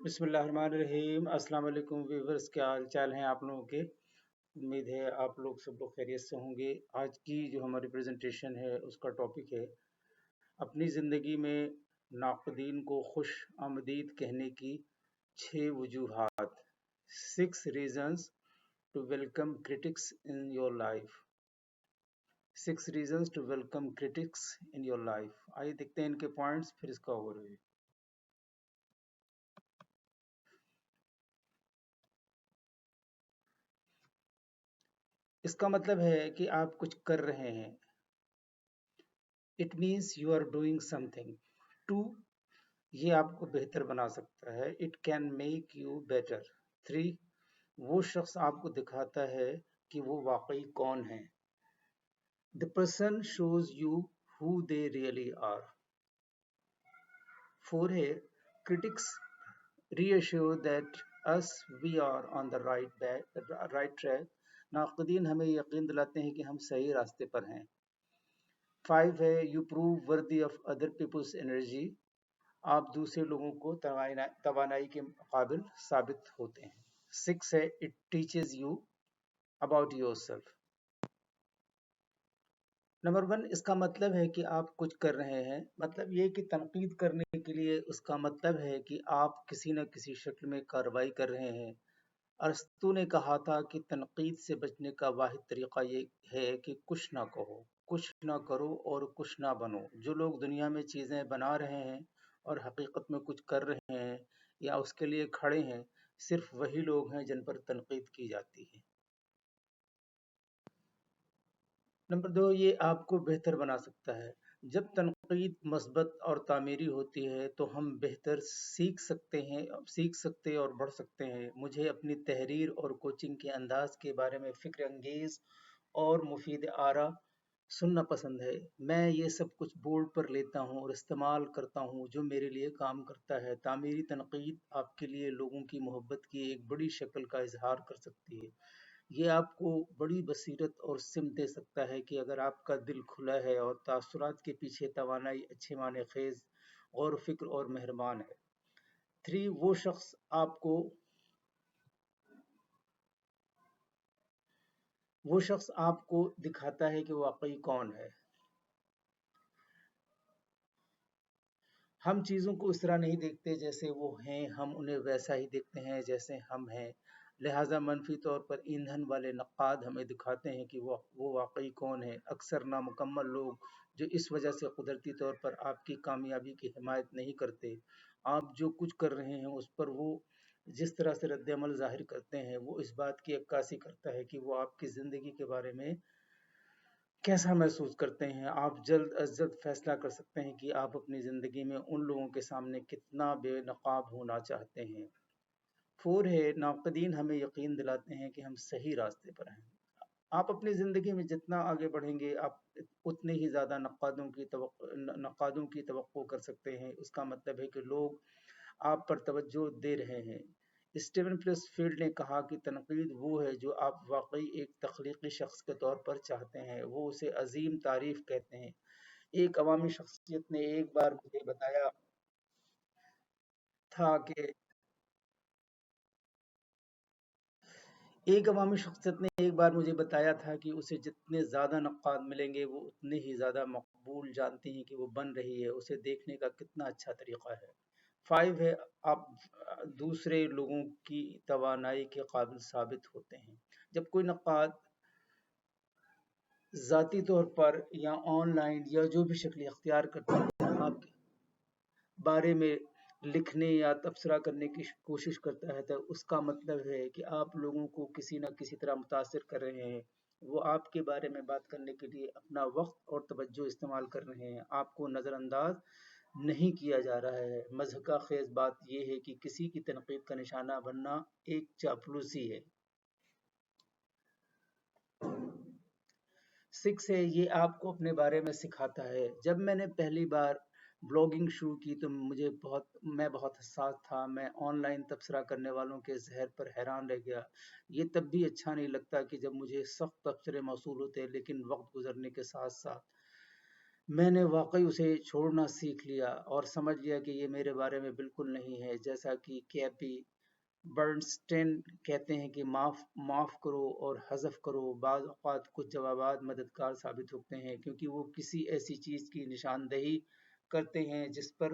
بسم اللہ الرحمن الرحیم۔ السلام علیکم ویورز، کیا حال چال ہیں آپ لوگوں کے؟ امید ہے آپ لوگ سب لوگ خیریت سے ہوں گے۔ آج کی جو ہماری پریزنٹیشن ہے اس کا ٹاپک ہے اپنی زندگی میں ناقدین کو خوش آمدید کہنے کی 6 وجوہات، 6 reasons to welcome critics in your life۔ 6 reasons to welcome critics in your life۔ آئیے دیکھتے ہیں ان کے پوائنٹس، پھر اس کا اوور ویو۔ اس کا مطلب ہے کہ آپ کچھ کر رہے ہیں، it means you are doing something. Two, یہ آپ کو بہتر بنا سکتا ہے، it can make you better. Three, وہ شخص آپ کو دکھاتا ہے کہ وہ واقعی کون ہے، the person shows you who they really are۔ Four ہے critics reassure that us we are on the right track۔ ناقدین ہمیں یقین دلاتے ہیں کہ ہم صحیح راستے پر ہیں۔ 5 ہے you prove worthy of other people's energy۔ آپ دوسرے لوگوں کو توانائی کے قابل ثابت ہوتے ہیں۔ 6 ہے it teaches you about yourself۔ Number 1، اس کا مطلب ہے کہ آپ کچھ کر رہے ہیں، مطلب یہ کہ تنقید کرنے کے لیے اس کا مطلب ہے کہ آپ کسی نہ کسی شکل میں کارروائی کر رہے ہیں۔ ارسطو نے کہا تھا کہ تنقید سے بچنے کا واحد طریقہ یہ ہے کہ کچھ نہ کہو، کچھ نہ کرو اور کچھ نہ بنو۔ جو لوگ دنیا میں چیزیں بنا رہے ہیں اور حقیقت میں کچھ کر رہے ہیں یا اس کے لیے کھڑے ہیں، صرف وہی لوگ ہیں جن پر تنقید کی جاتی ہے۔ نمبر 2، یہ آپ کو بہتر بنا سکتا ہے۔ جب تنقید مثبت اور تعمیری ہوتی ہے تو ہم بہتر سیکھ سکتے اور بڑھ سکتے ہیں۔ مجھے اپنی تحریر اور کوچنگ کے انداز کے بارے میں فکر انگیز اور مفید آرا سننا پسند ہے۔ میں یہ سب کچھ بورڈ پر لیتا ہوں اور استعمال کرتا ہوں جو میرے لیے کام کرتا ہے۔ تعمیری تنقید آپ کے لیے لوگوں کی محبت کی ایک بڑی شکل کا اظہار کر سکتی ہے۔ یہ آپ کو بڑی بصیرت اور سمت دے سکتا ہے کہ اگر آپ کا دل کھلا ہے اور تاثرات کے پیچھے توانائی اچھے معنی خیز غور و فکر اور مہربان ہے۔ 3، وہ شخص آپ کو دکھاتا ہے کہ واقعی کون ہے۔ ہم چیزوں کو اس طرح نہیں دیکھتے جیسے وہ ہیں، ہم انہیں ویسا ہی دیکھتے ہیں جیسے ہم ہیں۔ لہٰذا منفی طور پر ایندھن والے نقاد ہمیں دکھاتے ہیں کہ وہ واقعی کون ہے۔ اکثر نامکمل لوگ جو اس وجہ سے قدرتی طور پر آپ کی کامیابی کی حمایت نہیں کرتے، آپ جو کچھ کر رہے ہیں اس پر وہ جس طرح سے رد عمل ظاہر کرتے ہیں، وہ اس بات کی عکاسی کرتا ہے کہ وہ آپ کی زندگی کے بارے میں کیسا محسوس کرتے ہیں۔ آپ جلد از جلد فیصلہ کر سکتے ہیں کہ آپ اپنی زندگی میں ان لوگوں کے سامنے کتنا بے نقاب ہونا چاہتے ہیں۔ 4 ہے ناقدین ہمیں یقین دلاتے ہیں کہ ہم صحیح راستے پر ہیں۔ آپ اپنی زندگی میں جتنا آگے بڑھیں گے، آپ اتنے ہی زیادہ نقادوں کی توقع کر سکتے ہیں۔ اس کا مطلب ہے کہ لوگ آپ پر توجہ دے رہے ہیں۔ اسٹیون پلس فیلڈ نے کہا کہ تنقید وہ ہے جو آپ واقعی ایک تخلیقی شخص کے طور پر چاہتے ہیں، وہ اسے عظیم تعریف کہتے ہیں۔ ایک عوامی شخصیت نے ایک بار مجھے بتایا تھا کہ اسے جتنے زیادہ نقاد ملیں گے وہ اتنے ہی زیادہ مقبول جانتی ہیں کہ وہ بن رہی ہے۔ اسے دیکھنے کا کتنا اچھا طریقہ ہے۔ 5 ہے آپ دوسرے لوگوں کی توانائی کے قابل ثابت ہوتے ہیں۔ جب کوئی نقاد ذاتی طور پر یا آن لائن یا جو بھی شکل اختیار کرتا ہے آپ کے بارے میں لکھنے یا تبصرہ کرنے کی کوشش کرتا ہے تو اس کا مطلب ہے کہ آپ لوگوں کو کسی نہ کسی طرح متاثر کر رہے ہیں۔ وہ آپ کے بارے میں بات کرنے کے لیے اپنا وقت اور توجہ استعمال کر رہے ہیں، آپ کو نظر انداز نہیں کیا جا رہا ہے۔ مضحکہ خیز بات یہ ہے کہ کسی کی تنقید کا نشانہ بننا ایک چاپلوسی ہے۔ 6 ہے یہ آپ کو اپنے بارے میں سکھاتا ہے۔ جب میں نے پہلی بار بلاگنگ شروع کی تو میں بہت حساس تھا۔ میں آن لائن تبصرہ کرنے والوں کے زہر پر حیران رہ گیا۔ یہ تب بھی اچھا نہیں لگتا کہ جب مجھے سخت تبصرے موصول ہوتے، لیکن وقت گزرنے کے ساتھ ساتھ میں نے واقعی اسے چھوڑنا سیکھ لیا اور سمجھ لیا کہ یہ میرے بارے میں بالکل نہیں ہے، جیسا کہ کیپی برنسٹین کہتے ہیں کہ معاف کرو اور حذف کرو۔ بعض اوقات کچھ جوابات مددگار ثابت ہوتے ہیں کیونکہ وہ کسی ایسی چیز کی نشاندہی کرتے ہیں جس پر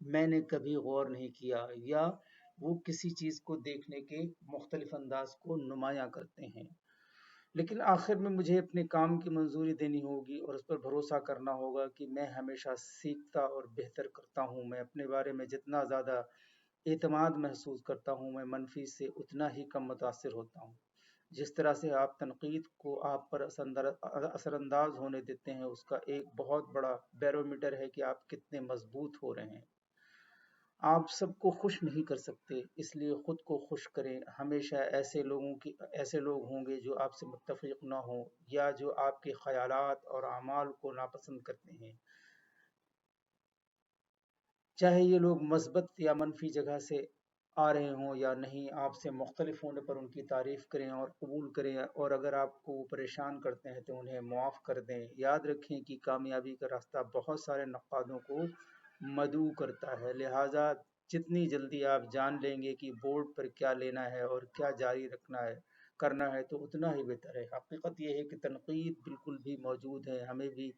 میں نے کبھی غور نہیں کیا، یا وہ کسی چیز کو دیکھنے کے مختلف انداز کو نمایاں کرتے ہیں۔ لیکن آخر میں مجھے اپنے کام کی منظوری دینی ہوگی اور اس پر بھروسہ کرنا ہوگا کہ میں ہمیشہ سیکھتا اور بہتر کرتا ہوں۔ میں اپنے بارے میں جتنا زیادہ اعتماد محسوس کرتا ہوں، میں منفی سے اتنا ہی کم متاثر ہوتا ہوں۔ جس طرح سے آپ تنقید کو آپ پر اثر انداز ہونے دیتے ہیں، اس کا ایک بہت بڑا بیرومیٹر ہے کہ آپ کتنے مضبوط ہو رہے ہیں۔ آپ سب کو خوش نہیں کر سکتے، اس لیے خود کو خوش کریں۔ ہمیشہ ایسے لوگ ہوں گے جو آپ سے متفق نہ ہوں یا جو آپ کے خیالات اور اعمال کو ناپسند کرتے ہیں، چاہے یہ لوگ مثبت یا منفی جگہ سے آ رہے ہوں یا نہیں۔ آپ سے مختلف ہونے پر ان کی تعریف کریں اور قبول کریں، اور اگر آپ کو وہ پریشان کرتے ہیں تو انہیں معاف کر دیں۔ یاد رکھیں کہ کامیابی کا راستہ بہت سارے نقادوں کو مدعو کرتا ہے، لہٰذا جتنی جلدی آپ جان لیں گے کہ بورڈ پر کیا لینا ہے اور کیا جاری کرنا ہے تو اتنا ہی بہتر ہے۔ حقیقت یہ ہے کہ تنقید بالکل بھی موجود ہے، ہمیں بھی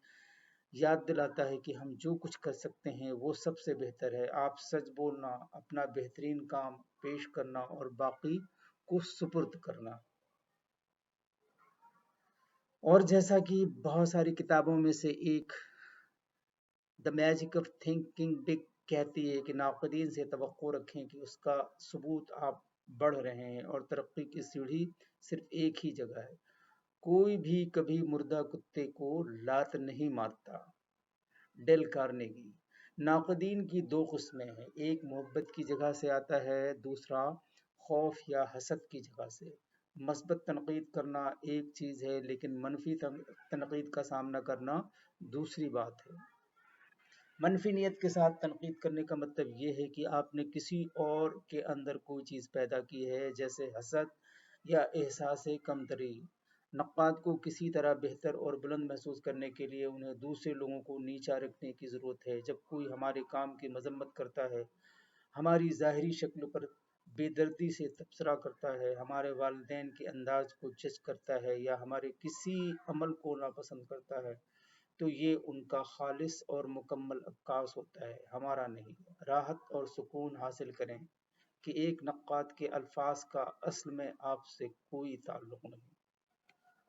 یاد دلاتا ہے کہ ہم جو کچھ کر سکتے ہیں وہ سب سے بہتر ہے۔ آپ سچ بولنا، اپنا بہترین کام پیش کرنا اور باقی کو سپرد کرنا۔ اور جیسا کہ بہت ساری کتابوں میں سے ایک the magic of thinking big کہتی ہے کہ ناقدین سے توقع رکھیں کہ اس کا ثبوت آپ بڑھ رہے ہیں اور ترقی کی سیڑھی صرف ایک ہی جگہ ہے۔ کوئی بھی کبھی مردہ کتے کو لات نہیں مارتا۔ Dale Carnegie. ناقدین کی دو قسمیں ہیں، ایک محبت کی جگہ سے آتا ہے، دوسرا خوف یا حسد کی جگہ سے۔ مثبت تنقید کرنا ایک چیز ہے، لیکن منفی تنقید کا سامنا کرنا دوسری بات ہے۔ منفی نیت کے ساتھ تنقید کرنے کا مطلب یہ ہے کہ آپ نے کسی اور کے اندر کوئی چیز پیدا کی ہے، جیسے حسد یا احساس کمتری۔ نقاد کو کسی طرح بہتر اور بلند محسوس کرنے کے لیے انہیں دوسرے لوگوں کو نیچا رکھنے کی ضرورت ہے۔ جب کوئی ہمارے کام کی مذمت کرتا ہے، ہماری ظاہری شکل پر بے دردی سے تبصرہ کرتا ہے، ہمارے والدین کے انداز کو جج کرتا ہے یا ہمارے کسی عمل کو ناپسند کرتا ہے، تو یہ ان کا خالص اور مکمل عکاس ہوتا ہے، ہمارا نہیں۔ راحت اور سکون حاصل کریں کہ ایک نقاد کے الفاظ کا اصل میں آپ سے کوئی تعلق نہیں۔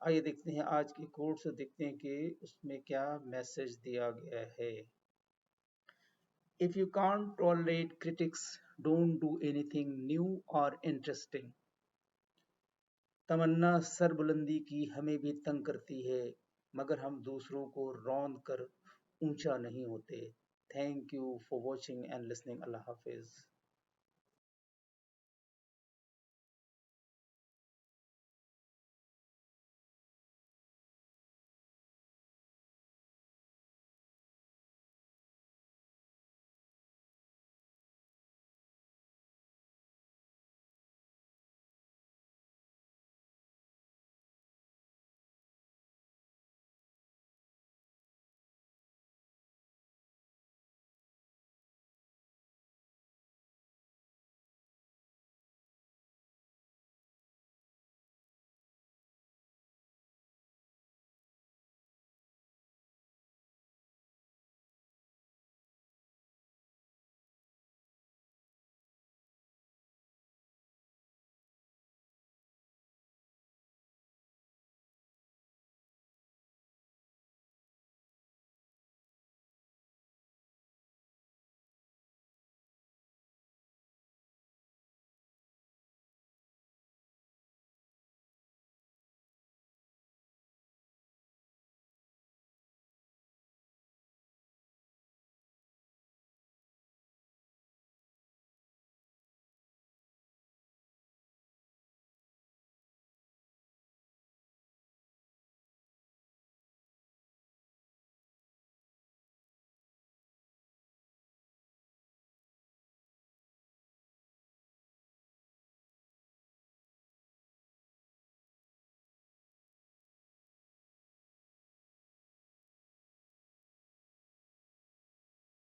آئیے دیکھتے ہیں آج کی کوٹ سے، دیکھتے ہیں کہ اس میں کیا میسج دیا گیا ہے۔ If you can't tolerate critics, don't do anything new or interesting. تمنا سر بلندی کی ہمیں بھی تنگ کرتی ہے، مگر ہم دوسروں کو روند کر اونچا نہیں ہوتے۔ Thank you for watching and listening. اللہ حافظ۔